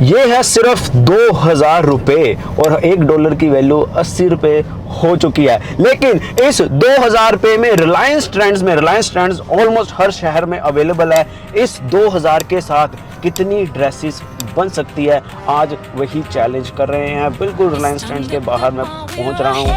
ये है सिर्फ 2000 रुपये और $1 की वैल्यू 80 रुपये हो चुकी है। लेकिन इस 2000 रुपये में रिलायंस ट्रेंड्स ऑलमोस्ट हर शहर में अवेलेबल है। इस 2000 के साथ कितनी ड्रेसेस बन सकती है, आज वही चैलेंज कर रहे हैं। बिल्कुल रिलायंस ट्रेंड्स के बाहर मैं पहुंच रहा हूँ।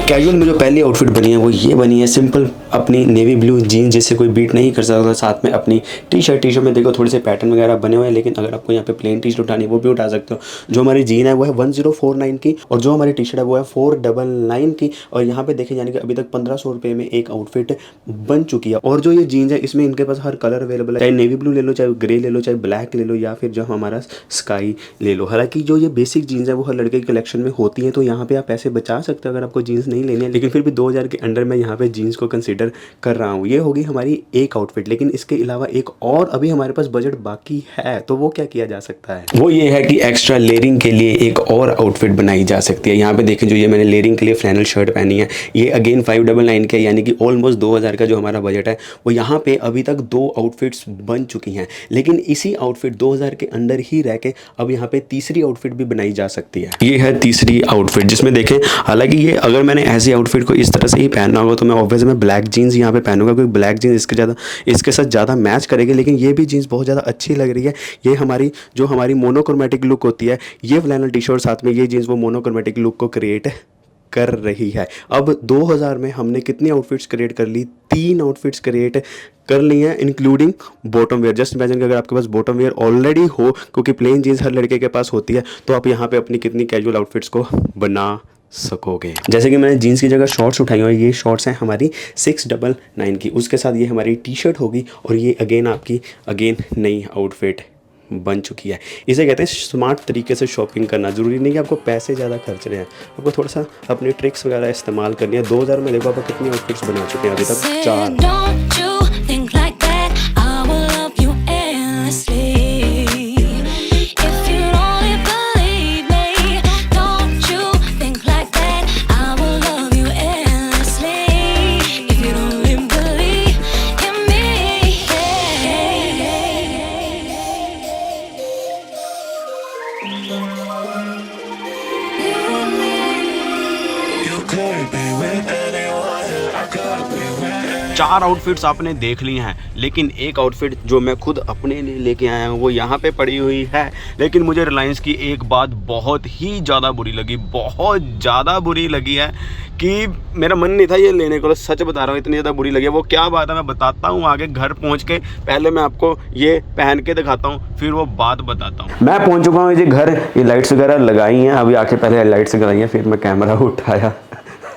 कैजुअल में जो पहली आउटफिट बनी है वो ये बनी है, सिंपल अपनी नेवी ब्लू जीन्स जिससे कोई बीट नहीं कर सकता, साथ में अपनी टी शर्ट में देखो थोड़े से पैटर्न वगैरह बने हुए हैं, लेकिन अगर आपको यहाँ पे प्लेन टी शर्ट उठानी है वो भी उठा सकते हो। जो हमारी जीन है वो है 1049 की और जो हमारी टी शर्ट है वो है 499 की। और यहाँ पे देखें यानी कि अभी तक 1500 रुपये में एक आउटफिट बन चुकी है। और जो ये जीन्स है इसमें इनके पास हर कलर अवेलेबल है, चाहे नेवी ब्लू ले लो, चाहे ग्रे ले लो, चाहे ब्लैक ले लो, या फिर जो हमारा स्काई ले लो। हालांकि जो ये बेसिक जीन्स है वो हर लड़के की कलेक्शन में होती है, तो यहाँ पे आप पैसे बचा सकते हो अगर आपको जीन्स नहीं लेनी है। लेकिन फिर भी 2000 के अंडर मैं यहाँ पे जीन्स को कंसीडर कर रहा हूँ। ये होगी हमारी एक आउटफिट, लेकिन इसके अलावा एक और अभी हमारे पास बजट बाकी है, तो वो क्या किया जा सकता है, वो ये है कि एक्स्ट्रा लेयरिंग के लिए एक और आउटफिट बनाई जा सकती है। यहाँ पे देखें जो ये मैंने लेयरिंग के लिए फ्लैनल शर्ट पहनी है, ये अगेन 599 के, यानी कि ऑलमोस्ट 2000 का जो हमारा बजट है वो यहाँ पे अभी तक 2 आउटफिट्स बन चुकी हैं। लेकिन इसी आउटफिट 2000 के अंडर ही रह के अब यहाँ पे तीसरी आउटफिट भी बनाई जा सकती है। ये है तीसरी आउटफिट जिसमें देखें, हालांकि ये अगर मैंने ऐसी आउटफिट को इस तरह से ही पहनना होगा तो मैं ऑब्वियस में ब्लैक जीन्स यहाँ पे पहनूंगा, क्योंकि ब्लैक जीन्स इसके साथ ज़्यादा मैच करेगी। लेकिन ये भी जीन्स बहुत ज़्यादा अच्छी लग रही है। ये हमारी मोनोक्रोमेटिक लुक होती है, ये फ्लैनल टी शर्ट साथ में ये जीन्स वो मोनोक्रोमेटिक लुक को क्रिएट कर रही है। अब 2000 में हमने कितनी आउटफिट्स क्रिएट कर ली? 3 आउटफिट्स क्रिएट कर ली हैं, including bottom wear. Just imagine कि अगर आपके पास बॉटम वेयर ऑलरेडी हो, क्योंकि प्लेन जीन्स हर लड़के के पास होती है, तो आप यहाँ पे अपनी कितनी कैजुअल आउटफिट्स को बना सकोगे। जैसे कि मैंने जीन्स की जगह शॉर्ट्स उठाई हुई, ये शॉर्ट्स हैं हमारी 699 की, उसके साथ ये हमारी टी शर्ट होगी और ये आपकी नई आउटफिट बन चुकी है। इसे कहते हैं स्मार्ट तरीके से शॉपिंग करना। ज़रूरी नहीं कि आपको पैसे ज़्यादा खर्च रहे हैं, आपको थोड़ा सा अपनी ट्रिक्स वगैरह इस्तेमाल करनी है। 2000 में देखो आप कितनी आउटफिट्स बना चुके हैं अभी तक, 4। चार आउटफिट्स आपने देख ली हैं, लेकिन एक आउटफिट जो मैं खुद अपने लिए लेके आया हूँ वो यहाँ पे पड़ी हुई है। लेकिन मुझे रिलायंस की एक बात बहुत ही ज़्यादा बुरी लगी है कि मेरा मन नहीं था ये लेने को, सच बता रहा हूँ, इतनी ज़्यादा बुरी लगी है। वो क्या बात है मैं बताता हूँ आगे घर पहुँच के। पहले मैं आपको ये पहन के दिखाता हूँ, फिर वो बात बताता हूँ। मैं पहुँच चुका हूँ ये घर, ये लाइट्स वगैरह लगाई हैं, अभी आके पहले लाइट्स लगाई हैं, फिर मैं कैमरा उठाया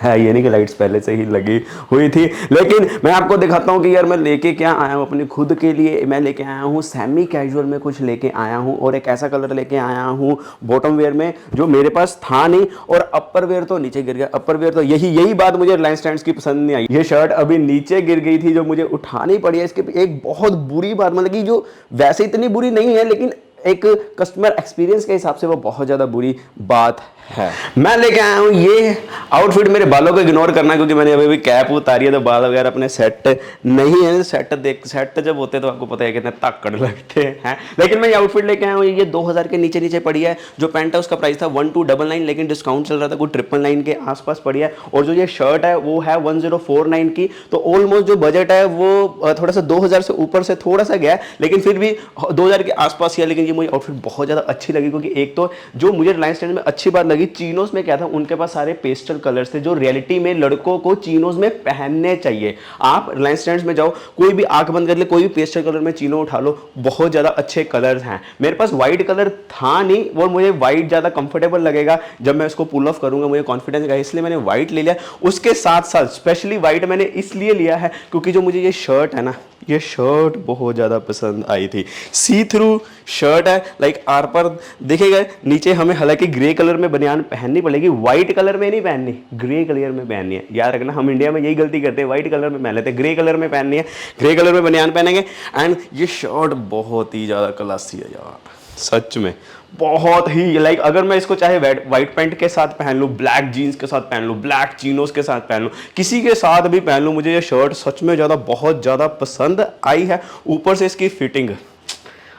है। ये नहीं कि लाइट्स पहले से ही लगी हुई थी, लेकिन मैं आपको दिखाता हूँ कि यार मैं लेके क्या आया हूँ अपनी खुद के लिए। मैं लेके आया हूँ सेमी कैजुअल में कुछ लेके आया हूँ, और एक ऐसा कलर लेके आया हूँ बॉटम वेयर में जो मेरे पास था नहीं, और अपर वेयर तो नीचे गिर गया। अपर वेयर तो यही बात मुझे रिलायंस ट्रेंड्स की पसंद नहीं आई। ये शर्ट अभी नीचे गिर गई थी जो मुझे उठानी पड़ी है। इसके एक बहुत बुरी बात, मतलब कि जो वैसे इतनी बुरी नहीं है, लेकिन एक कस्टमर एक्सपीरियंस के हिसाब से वो बहुत ज़्यादा बुरी बात है। मैं लेके आया हूँ ये आउटफिट। मेरे बालों को इग्नोर करना क्योंकि मैंने अभी कैप उतारी है, तो बाल वगैरह अपने सेट नहीं है। सेट जब होते हैं तो आपको पता है कितने ताकड़ लगते हैं। लेकिन मैं ये आउटफिट लेके आया हूँ, ये 2000 के नीचे पड़ी है। जो पैंट है उसका प्राइस था 1299, लेकिन डिस्काउंट चल रहा था, कोई 999 के आसपास पड़ी है। और जो ये शर्ट है वो है 1049 की, तो ऑलमोस्ट जो बजट है वो थोड़ा सा 2000 से ऊपर से थोड़ा सा गया, लेकिन फिर भी 2000 के आसपास ही है। लेकिन ये मुझे आउटफिट बहुत ज़्यादा अच्छी लगी, क्योंकि एक तो जो मुझे रिलायंस ट्रेंड्स में अच्छी बात लगी, चीनोस में क्या था, उनके पास सारे पेस्टल कलर्स थे जो रियलिटी में लड़कों को चीनोस में पहनने चाहिए। आप रिलायंस ट्रेंड्स में जाओ, कोई भी आंख बंद कर ले, कोई भी पेस्टल कलर में चीनो उठा लो, बहुत ज़्यादा अच्छे कलर्स हैं। मेरे पास व्हाइट कलर था नहीं, और मुझे व्हाइट ज़्यादा कंफर्टेबल लगेगा जब मैं इसको पुल ऑफ करूंगा, मुझे कॉन्फिडेंस है, इसलिए मैंने व्हाइट ले लिया। उसके साथ साथ स्पेशली व्हाइट मैंने इसलिए लिया है क्योंकि जो मुझे ये शर्ट है ना, ये शर्ट बहुत ज़्यादा पसंद आई थी। सी थ्रू शर्ट है, लाइक आर पर देखेगा नीचे हमें हालांकि ग्रे कलर में बनियान पहननी पड़ेगी, व्हाइट कलर में नहीं पहननी, ग्रे कलर में पहननी है। याद रखना, हम इंडिया में यही गलती करते हैं, व्हाइट कलर में पहन लेते हैं, ग्रे कलर में पहननी है, ग्रे कलर में बनियान पहनेंगे। एंड ये शर्ट बहुत ही ज़्यादा क्लासी है यार, सच में बहुत ही लाइक अगर मैं इसको चाहे वाइट पैंट के साथ पहन लूँ, ब्लैक जीन्स के साथ पहन लूँ, ब्लैक चिनोस के साथ पहन लूँ, किसी के साथ भी पहन लूँ, मुझे ये शर्ट सच में बहुत ज़्यादा पसंद आई है। ऊपर से इसकी फिटिंग,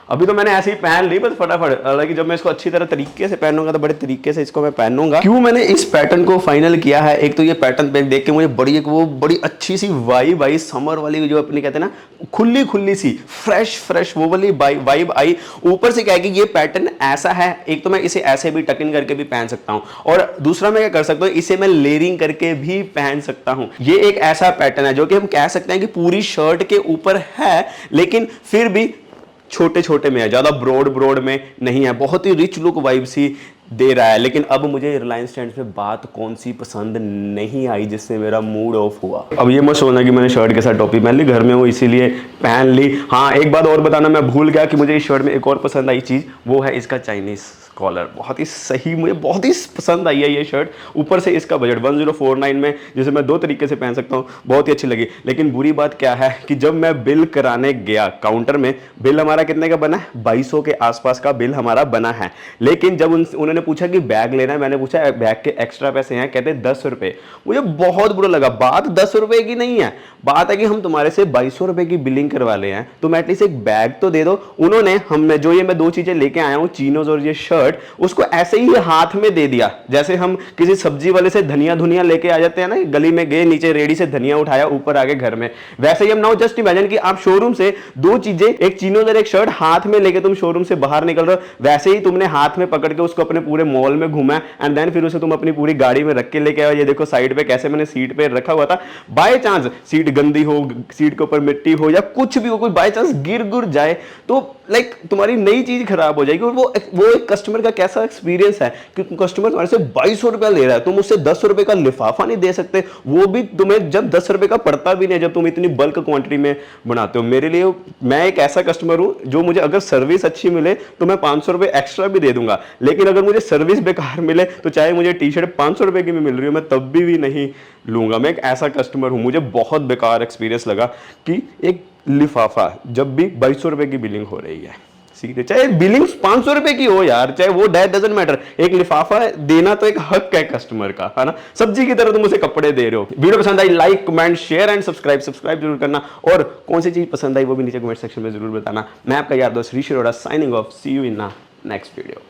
अभी तो मैंने ऐसे ही पहन ली बस फटाफट, हालांकि जब मैं इसको अच्छी तरह तरीके से पहनूंगा तो बड़े तरीके से इसको मैं पहनूंगा। क्यों मैंने इस पैटर्न को फाइनल किया है, एक तो ये पैटर्न पे देख के मुझे बड़ी अच्छी सी वाइब आई, समर वाली जो अपनी कहते हैं ना खुली खुली सी फ्रेश वो वाली वाइब आई। ऊपर से क्या है कि ये पैटर्न ऐसा है, एक तो मैं इसे ऐसे भी टक इन करके भी पहन सकता हूँ, और दूसरा मैं क्या कर सकता हूँ, इसे मैं लेयरिंग करके भी पहन सकता हूँ। ये एक ऐसा पैटर्न है जो कि हम कह सकते हैं कि पूरी शर्ट के ऊपर है, लेकिन फिर भी छोटे छोटे में है, ज़्यादा ब्रॉड में नहीं है, बहुत ही रिच लुक वाइब सी दे रहा है। लेकिन अब मुझे रिलायंस ट्रेंड्स में बात कौन सी पसंद नहीं आई जिससे मेरा मूड ऑफ हुआ। अब ये मत सोचना कि मैंने शर्ट के साथ टोपी पहन ली, घर में वो इसीलिए पहन ली। हाँ, एक बात और बताना मैं भूल गया कि मुझे इस शर्ट में एक और पसंद आई चीज़, वो है इसका चाइनीज़ कॉलर। बहुत ही सही, मुझे बहुत ही पसंद आई है ये शर्ट। ऊपर से इसका बजट 1049 में, जिसे मैं दो तरीके से पहन सकता हूँ, बहुत ही अच्छी लगी। लेकिन बुरी बात क्या है कि जब मैं बिल कराने गया काउंटर में, बिल हमारा कितने का बना है, 2200 के आसपास का बिल हमारा बना है। लेकिन जब उन्होंने पूछा कि बैग लेना है, मैंने पूछा बैग के एक्स्ट्रा पैसे हैं, कहते 10 रुपये। मुझे बहुत बुरा लगा। बात 10 रुपये की नहीं है, बात है कि हम तुम्हारे से 2200 रुपये की बिलिंग करवा ले हैं, तुम एटलीस्ट एक बैग तो दे दो। उन्होंने मैं दो चीजें लेके आया हूँ, चीनोज और ये शर्ट, उसको ऐसे ही हाथ में दे दिया, जैसे हम किसी सब्जी वाले से धनिया लेके आ जाते हैं ना, गली में गए, नीचे रेडी से धनिया उठाया, ऊपर आगे घर में। वैसे ही हम नाउ जस्ट इमेजिन कि आप शोरूम से दो चीजें, एक चीनोज और एक शर्ट हाथ में लेके तुम शोरूम से बाहर निकल रहे हो, वैसे ही तुमने हाथ में पकड़ के उसको अपने पूरे मॉल में घुमा, एंड देन फिर उसे तुम अपनी पूरी गाड़ी में रख के लेके आओ। ये देखो साइड पे कैसे मैंने सीट पे रखा हुआ था, बाय चांस सीट गंदी हो, सीट के ऊपर मिट्टी हो या कुछ भी हो, कोई बाय चांस गिर जाए तो लाइक तुम्हारी नई चीज खराब हो जाएगी। और वो एक कस्टमर का कैसा एक्सपीरियंस है कि कस्टमर तुम्हारे से 2200 रुपया ले रहा है, तुम उससे 10 रुपए का लिफाफा नहीं दे सकते, वो भी तुम्हें जब 10 रुपए का पड़ता भी नहीं, जब तुम इतनी बल्क क्वांटिटी में बनाते हो। मेरे लिए, मैं एक ऐसा कस्टमर हूं जो, मुझे अगर सर्विस अच्छी मिले तो मैं 500 रुपए एक्स्ट्रा भी दे दूंगा, लेकिन अगर मुझे सर्विस बेकार मिले तो चाहे मुझे टी शर्ट 500 रुपए की भी मिल रही हो, मैं तब भी नहीं लूंगा। मैं एक ऐसा कस्टमर हूं। मुझे बहुत बेकार एक्सपीरियंस लगा कि एक लिफाफा जब भी 2200 रुपए की बिलिंग हो रही है, सीधे चाहे बिलिंग 500 रुपए की हो यार, चाहे वो डजंट मैटर, एक लिफाफा देना तो एक हक है कस्टमर का, है ना। सब्जी की तरह तुम उसे कपड़े दे रहे हो। वीडियो पसंद I like comment share and subscribe जरूर करना, और कौन सी चीज पसंद आई वो भी नीचे कमेंट सेक्शन में जरूर बताना। मैं आपका यार दोस्त Rishi Arora, signing off, see you in next video.